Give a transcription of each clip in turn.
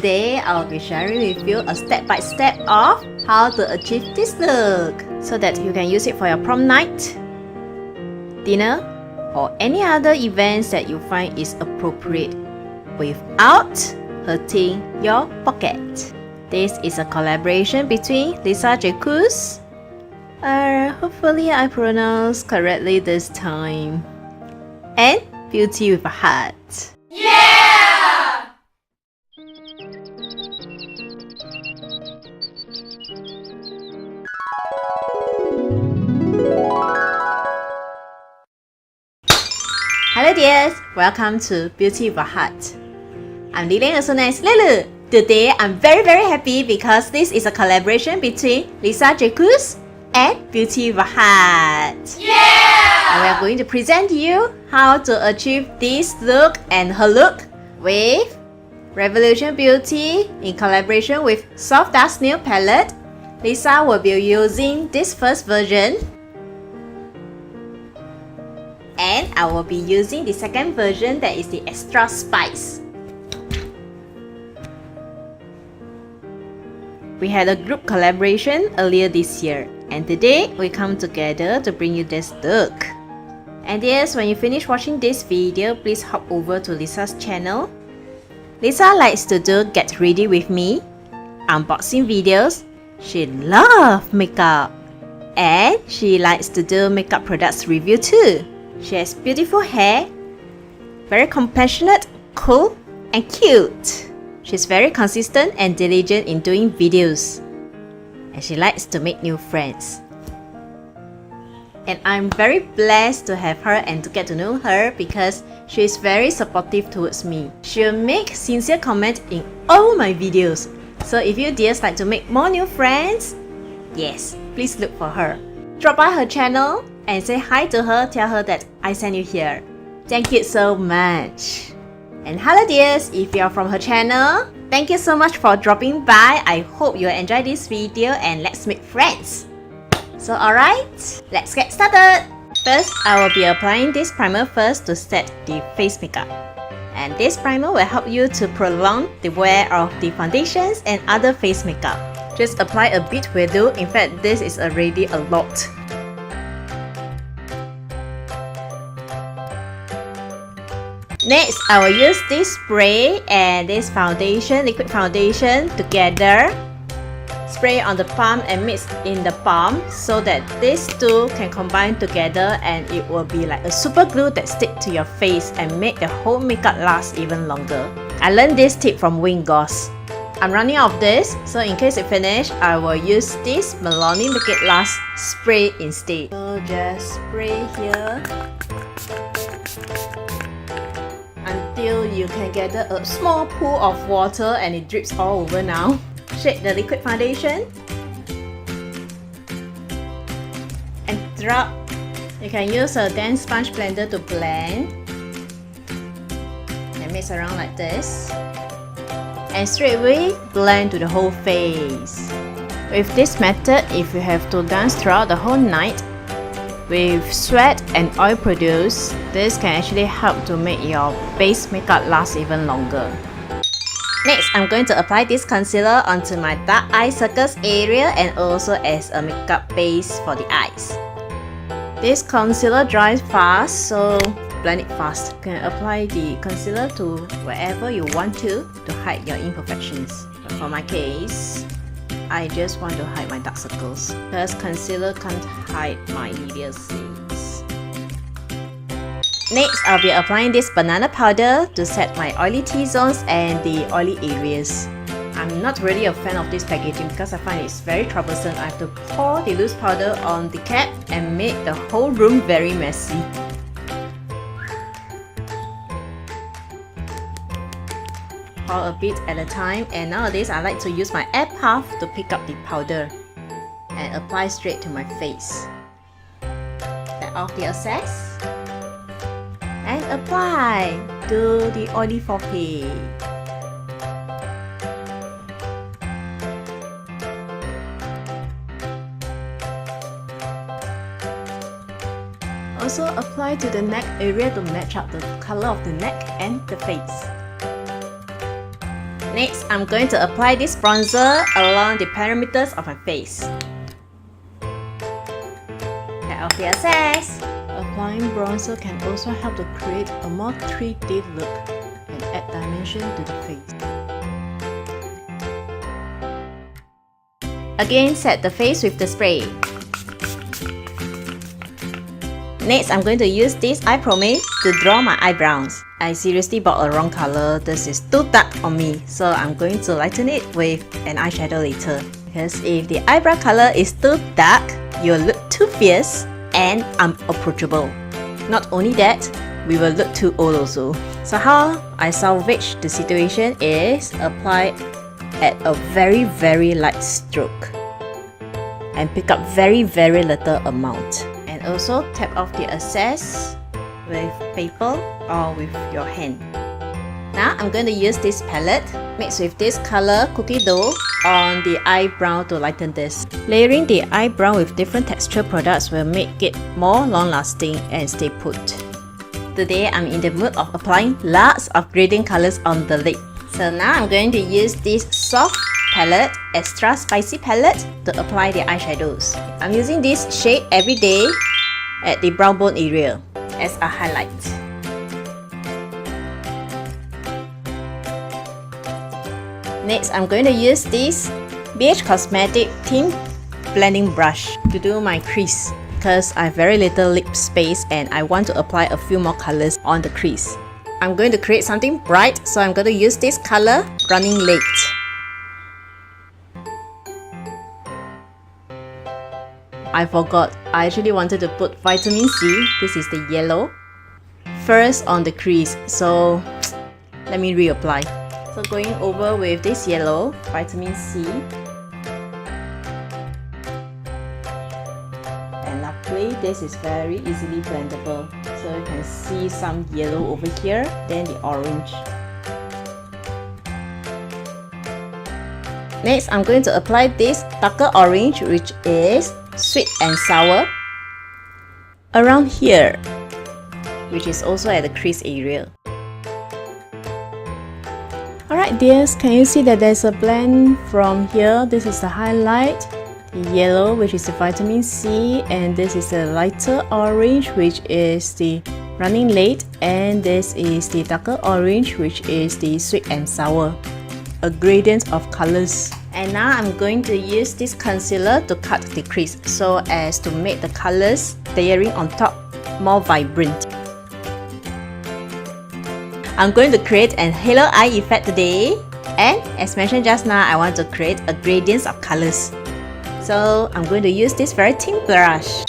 today I'll be sharing with you a step-by-step of how to achieve this look so that you can use it for your prom night, dinner, or any other events that you find is appropriate without hurting your pocket. This is a collaboration between Jacquez, hopefully I pronounced correctly this time, and Beauty with a Heart. Yeah! Hello dears, welcome to Beauty with a Heart. I'm Lilian, also known as Lulu. Today I'm very happy because this is a collaboration between Jacquez and Beauty with a Heart. Yeah! And we are going to present you how to achieve this look and her look with Revolution Beauty in collaboration with Soph Dust Nail Palette. Lisa will be using this first version, and I will be using the second version, that is the Extra Spice. We had a group collaboration earlier this year, and today we come together to bring you this look. And yes, when you finish watching this video, please hop over to Lisa's channel. Lisa likes to do Get Ready With Me, unboxing videos. She loves makeup, and she likes to do makeup products review too. She has beautiful hair, very compassionate, cool, and cute. She's very consistent and diligent in doing videos, and she likes to make new friends. And I'm very blessed to have her and to get to know her because she is very supportive towards me. She'll make sincere comments in all my videos. So if you dears like to make more new friends, yes, please look for her. Drop by her channel and say hi to her, tell her that I sent you here. Thank you so much. And hello dears, if you're from her channel, thank you so much for dropping by. I hope you enjoy this video and let's make friends. So alright, let's get started. First, I will be applying this primer first to set the face makeup. And this primer will help you to prolong the wear of the foundations and other face makeup. Just apply a bit will do. In fact, this is already a lot. Next, I will use this spray and this foundation, liquid foundation together. Spray on the palm and mix in the palm so that these two can combine together and it will be like a super glue that sticks to your face and make the whole makeup last even longer. I learned this tip from Wing Goss. I'm running out of this, so in case it finish, I will use this Milani Make It Last spray instead. So just spray here until you can get a small pool of water and it drips all over now. Shake the liquid foundation and drop. You can use a dense sponge blender to blend and mix around like this, and straight away blend to the whole face. With this method, if you have to dance throughout the whole night with sweat and oil produced, this can actually help to make your base makeup last even longer. Next, I'm going to apply this concealer onto my dark eye circles area and also as a makeup base for the eyes. This concealer dries fast, so blend it fast. You can apply the concealer to wherever you want to hide your imperfections. But for my case, I just want to hide my dark circles because concealer can't hide my media seeds. Next, I'll be applying this banana powder to set my oily T-zones and the oily areas. I'm not really a fan of this packaging because I find it's very troublesome. I have to pour the loose powder on the cap and make the whole room very messy. Pour a bit at a time, and nowadays I like to use my air puff to pick up the powder and apply straight to my face. Let off the excess and apply to the oily forehead. Also apply to the neck area to match up the color of the neck and the face. Next, I'm going to apply this bronzer along the perimeters of my face. Get off the excess. Applying bronzer can also help to create a more 3D look and add dimension to the face. Again, set the face with the spray. Next, I'm going to use this eye Promade to draw my eyebrows. I seriously bought a wrong color. This is too dark on me, so I'm going to lighten it with an eyeshadow later. Because if the eyebrow color is too dark, you'll look too fierce and unapproachable. Not only that, we will look too old also. So how I salvage the situation is apply at a very light stroke and pick up very little amount. And also tap off the excess with paper or with your hand. Now I'm going to use this palette mixed with this color cookie dough on the eyebrow to lighten this. Layering the eyebrow with different texture products will make it more long lasting and stay put. Today I'm in the mood of applying lots of gradient colors on the lid. So now I'm going to use this Soph palette, extra spicy palette, to apply the eyeshadows. I'm using this shade every day at the brow bone area as a highlight. Next, I'm going to use this BH Cosmetic Tint Blending Brush to do my crease because I have very little lip space and I want to apply a few more colors on the crease. I'm going to create something bright, so I'm going to use this color, Running Late. I forgot, I actually wanted to put vitamin C, this is the yellow, first on the crease, so let me reapply. So going over with this yellow, vitamin C. And luckily this is very easily blendable. So you can see some yellow over here, then the orange. Next, I'm going to apply this darker orange, which is sweet and sour, around here, which is also at the crease area. Alright dears, can you see that there's a blend from here? This is the highlight, the yellow, which is the vitamin C, and this is the lighter orange, which is the Running Late, and this is the darker orange, which is the sweet and sour. A gradient of colors. And now I'm going to use this concealer to cut the crease so as to make the colors layering on top more vibrant. I'm going to create an halo eye effect today, and as mentioned just now, I want to create a gradient of colors. So I'm going to use this very thin brush.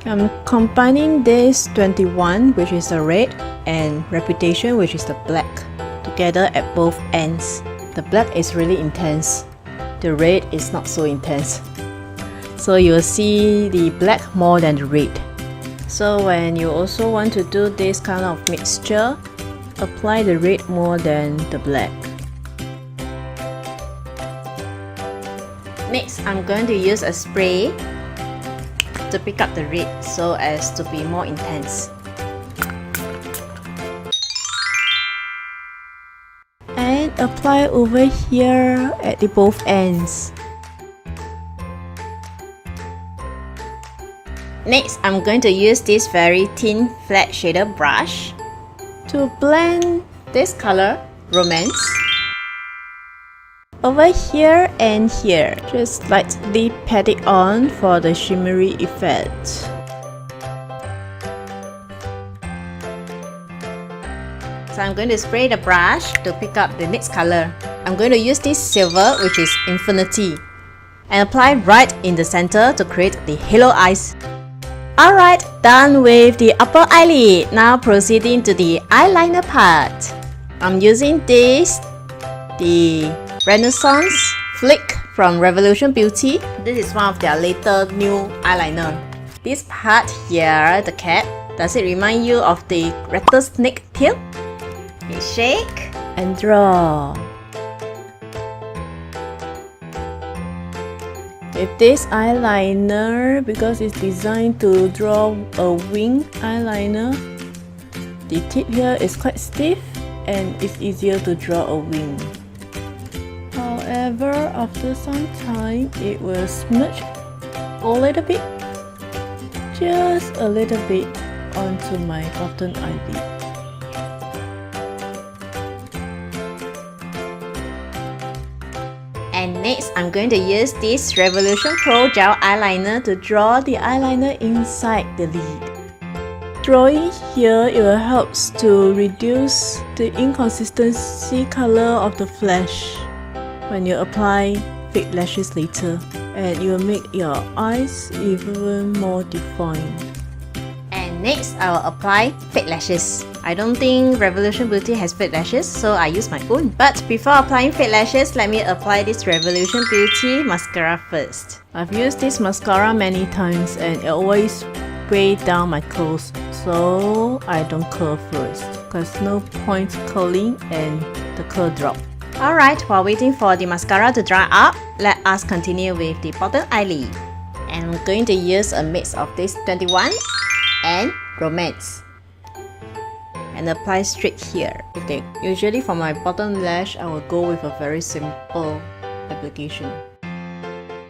I'm combining this 21, which is the red, and Reputation, which is the black, together at both ends. The black is really intense, the red is not so intense. So you'll see the black more than the red. So when you also want to do this kind of mixture, apply the red more than the black. Next, I'm going to use a spray to pick up the red so as to be more intense. And apply over here at the both ends. Next, I'm going to use this very thin flat shader brush to blend this color, Romance, over here and here. Just lightly pat it on for the shimmery effect. So I'm going to spray the brush to pick up the next color. I'm going to use this silver, which is Infinity, and apply right in the center to create the halo eyes. Alright, done with the upper eyelid. Now proceeding to the eyeliner part. I'm using this, the Renaissance Flick from Revolution Beauty. This is one of their later new eyeliner. This part here, the cap, does it remind you of the rattlesnake tail? You shake and draw. With this eyeliner, because it's designed to draw a wing eyeliner, the tip here is quite stiff and it's easier to draw a wing. However, after some time, it will smudge a little bit, just a little bit, onto my bottom eyelid. And next, I'm going to use this Revolution Pro Gel Eyeliner to draw the eyeliner inside the lid. Drawing here, it will help to reduce the inconsistency color of the flash when you apply fake lashes later, and it will make your eyes even more defined. And next, I will apply fake lashes. I don't think Revolution Beauty has fake lashes, so I use my own. But before applying fake lashes, let me apply this Revolution Beauty mascara first. I've used this mascara many times and it always weighs down my curls, so I don't curl first, because no point curling and the curl drop. Alright, while waiting for the mascara to dry up, let us continue with the bottom eyelid. And I'm going to use a mix of this 21 and Romance, and apply straight here. Okay, usually for my bottom lash, I will go with a very simple application.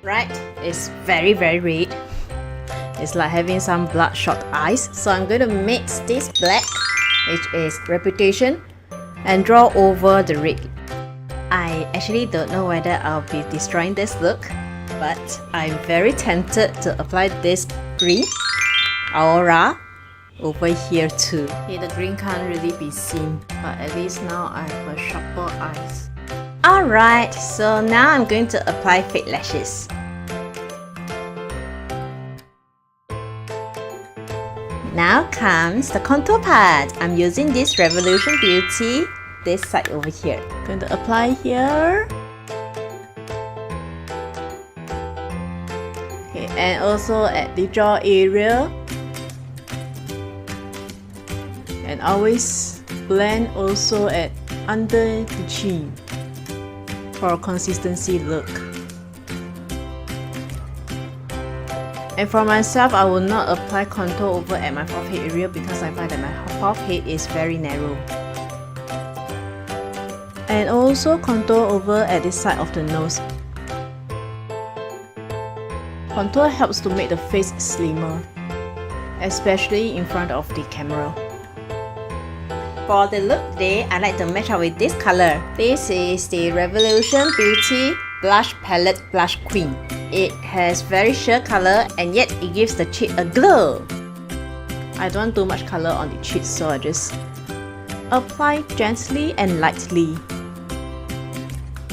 Right, it's very red. It's like having some bloodshot eyes. So I'm going to mix this black, which is Reputation, and draw over the red. I actually don't know whether I'll be destroying this look, but I'm very tempted to apply this green Aura over here too. Okay, the green can't really be seen, but at least now I have a sharper eyes. Alright, so now I'm going to apply fake lashes. Now comes the contour part. I'm using this Revolution Beauty, this side over here. Going to apply here. Okay, and also at the jaw area. And always blend also at under the chin for a consistency look. And for myself, I will not apply contour over at my forehead area because I find that my forehead is very narrow. And also contour over at the side of the nose. Contour helps to make the face slimmer, especially in front of the camera. For the look today, I like to match up with this color. This is the Revolution Beauty Blush Palette Blush Queen. It has very sheer color and yet it gives the cheek a glow. I don't want too much color on the cheeks, so I just apply gently and lightly.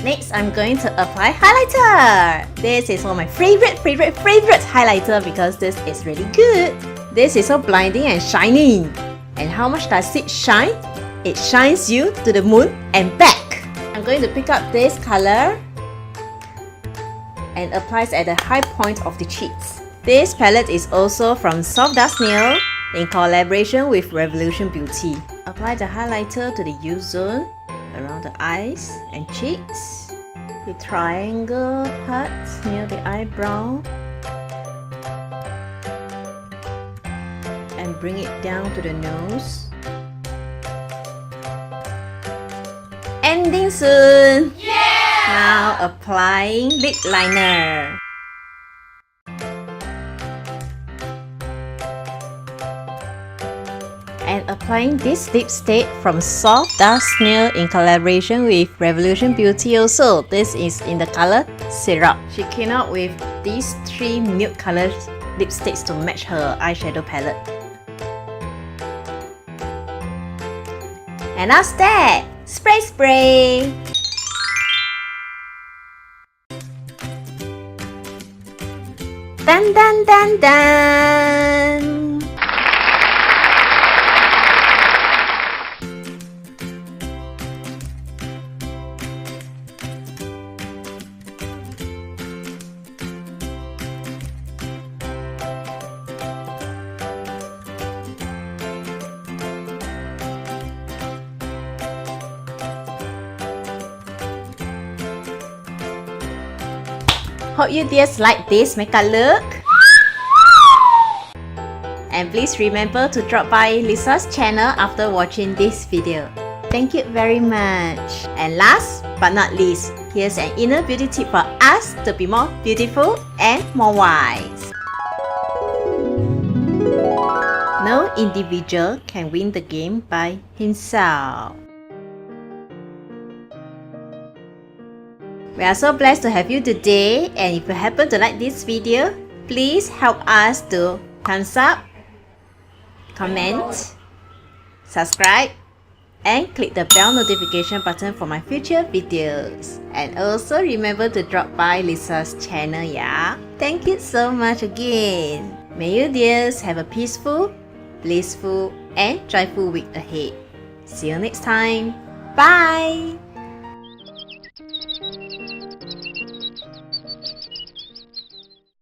Next, I'm going to apply highlighter. This is one of my favorite highlighter because this is really good. This is so blinding and shiny. And how much does it shine? It shines you to the moon and back. I'm going to pick up this color and applies at the high point of the cheeks. This palette is also from Soph in collaboration with Revolution Beauty. Apply the highlighter to the U-zone, around the eyes and cheeks, the triangle part near the eyebrow, and bring it down to the nose. Ending soon! Yeah! Now applying lip liner. And applying this lipstick from Soph in collaboration with Revolution Beauty also. This is in the color Syrup. She came out with these 3 nude colored lipsticks to match her eyeshadow palette. And now that, spray! Dun! Hope you dears like this makeup look. And And please remember to drop by Lisa's channel after watching this video. Thank you very much. And last but not least, here's an inner beauty tip for us to be more beautiful and more wise. No individual can win the game by himself. We are so blessed to have you today, and if you happen to like this video, please help us to thumbs up, comment, subscribe, and click the bell notification button for my future videos. And also remember to drop by Lisa's channel, yeah? Thank you so much again. May you dears have a peaceful, blissful, and joyful week ahead. See you next time. Bye!